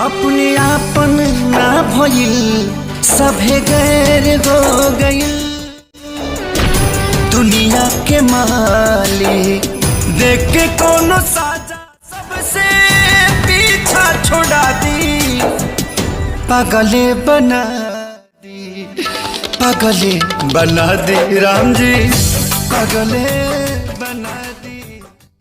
अपने आपन ना भइल सभे गैर हो गइल। दुनिया के मालिक देख के कोनो साजा सबसे पीछा छोड़ा दी। पागले बना दी, पागले बना दी राम जी, पागले बना दी।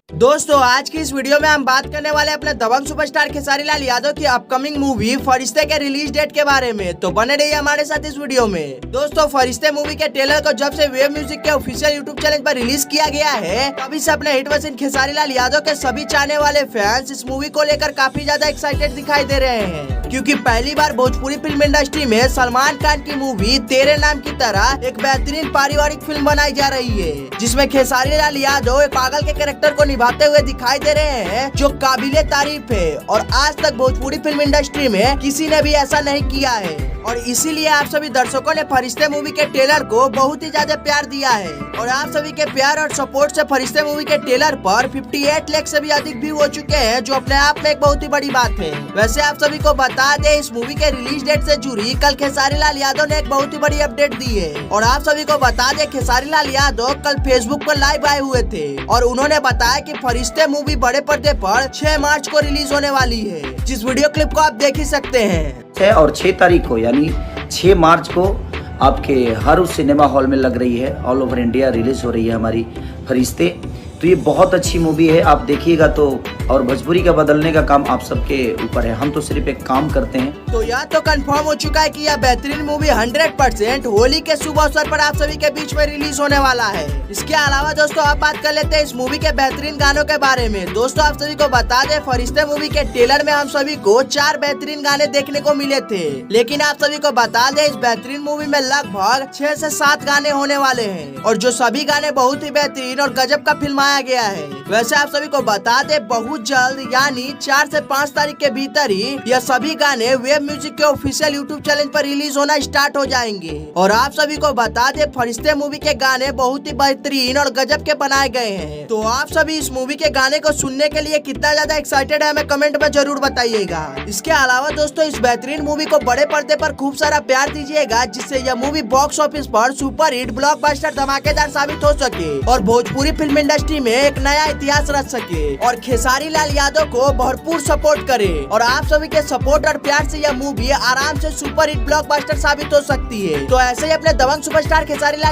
दोस्तों आज की इस वीडियो में हम बात करने वाले अपने दबंग सुपरस्टार खेसारी लाल यादव की अपकमिंग मूवी फरिश्ते के रिलीज डेट के बारे में। तो बने रहिए हमारे साथ इस वीडियो में। दोस्तों फरिश्ते मूवी के ट्रेलर को जब से वेब म्यूजिक के ऑफिशियल यूट्यूब चैनल पर रिलीज किया गया है तभी से अपने हिट मशीन खेसारी लाल यादव के सभी चाहने वाले फैंस इस मूवी को लेकर काफी ज्यादा एक्साइटेड दिखाई दे रहे हैं, क्योंकि पहली बार भोजपुरी फिल्म इंडस्ट्री में सलमान खान की मूवी तेरे नाम की तरह एक बेहतरीन पारिवारिक फिल्म बनाई जा रही है, जिसमें खेसारी लाल यादव एक पागल के कैरेक्टर को निभाते हुए दिखाई दे रहे हैं, जो काबिले तारीफ है और आज तक भोजपुरी फिल्म इंडस्ट्री में किसी ने भी ऐसा नहीं किया है। और इसीलिए आप सभी दर्शकों ने फरिश्ते मूवी के ट्रेलर को बहुत ही ज्यादा प्यार दिया है और आप सभी के प्यार और सपोर्ट से फरिश्ते मूवी के ट्रेलर पर 58 लाख से भी अधिक व्यू हो चुके हैं, जो अपने आप में एक बहुत ही बड़ी बात है। वैसे आप सभी को बता दें इस मूवी के रिलीज डेट से जुड़ी कल खेसारी लाल यादव ने एक बहुत ही बड़ी अपडेट दी है और आप सभी को बता दें खेसारी लाल यादव कल फेसबुक पर लाइव आए हुए थे और उन्होंने बताया कि फरिश्ते मूवी बड़े पर्दे पर 6 मार्च को रिलीज होने वाली है, जिस वीडियो क्लिप को आप देख ही सकते हैं। और 6 तारीख को यानी 6 मार्च को आपके हर उस सिनेमा हॉल में लग रही है, ऑल ओवर इंडिया रिलीज हो रही है हमारी फरिश्ते। तो ये बहुत अच्छी मूवी है, आप देखिएगा तो। और भोजपुरी का बदलने का काम आप सबके ऊपर है, हम तो सिर्फ एक काम करते हैं। तो यह तो कंफर्म हो चुका है कि यह बेहतरीन मूवी 100% होली के शुभ अवसर पर आप सभी के बीच में रिलीज होने वाला है। इसके अलावा दोस्तों आप बात कर लेते हैं इस मूवी के बेहतरीन गानों के बारे में। दोस्तों आप सभी को बता दें फरिश्ते मूवी के ट्रेलर में हम सभी को 4 बेहतरीन गाने देखने को मिले थे, लेकिन आप सभी को बता दें इस बेहतरीन मूवी में लगभग 6 से 7 गाने होने वाले हैं और जो सभी गाने बहुत ही बेहतरीन और गजब का फिल्माया गया है। वैसे आप सभी को बता दें बहुत जल्द यानी 4 से 5 तारीख के भीतर ही यह सभी गाने वेब म्यूजिक के ऑफिशियल यूट्यूब चैनल पर रिलीज होना स्टार्ट हो जाएंगे। और आप सभी को बता दें फरिश्ते मूवी के गाने बहुत ही बेहतरीन और गजब के बनाए गए हैं। तो आप सभी इस मूवी के गाने को सुनने के लिए कितना ज्यादा एक्साइटेड है हमें कमेंट में जरूर बताइएगा। इसके अलावा दोस्तों इस बेहतरीन मूवी को बड़े पर्दे पर खूब सारा प्यार दीजिएगा, जिससे यह मूवी बॉक्स ऑफिस पर सुपर हिट ब्लॉकबस्टर धमाकेदार साबित हो सके और भोजपुरी फिल्म इंडस्ट्री में एक नया इतिहास रच सके और खेसारी लाल यादव को भरपूर सपोर्ट करे। और आप सभी के सपोर्ट और प्यार से यह मूवी आराम से सुपर हिट ब्लॉकबस्टर साबित हो सकती है। तो ऐसे ही अपने दबंग सुपरस्टार खेसारी लाल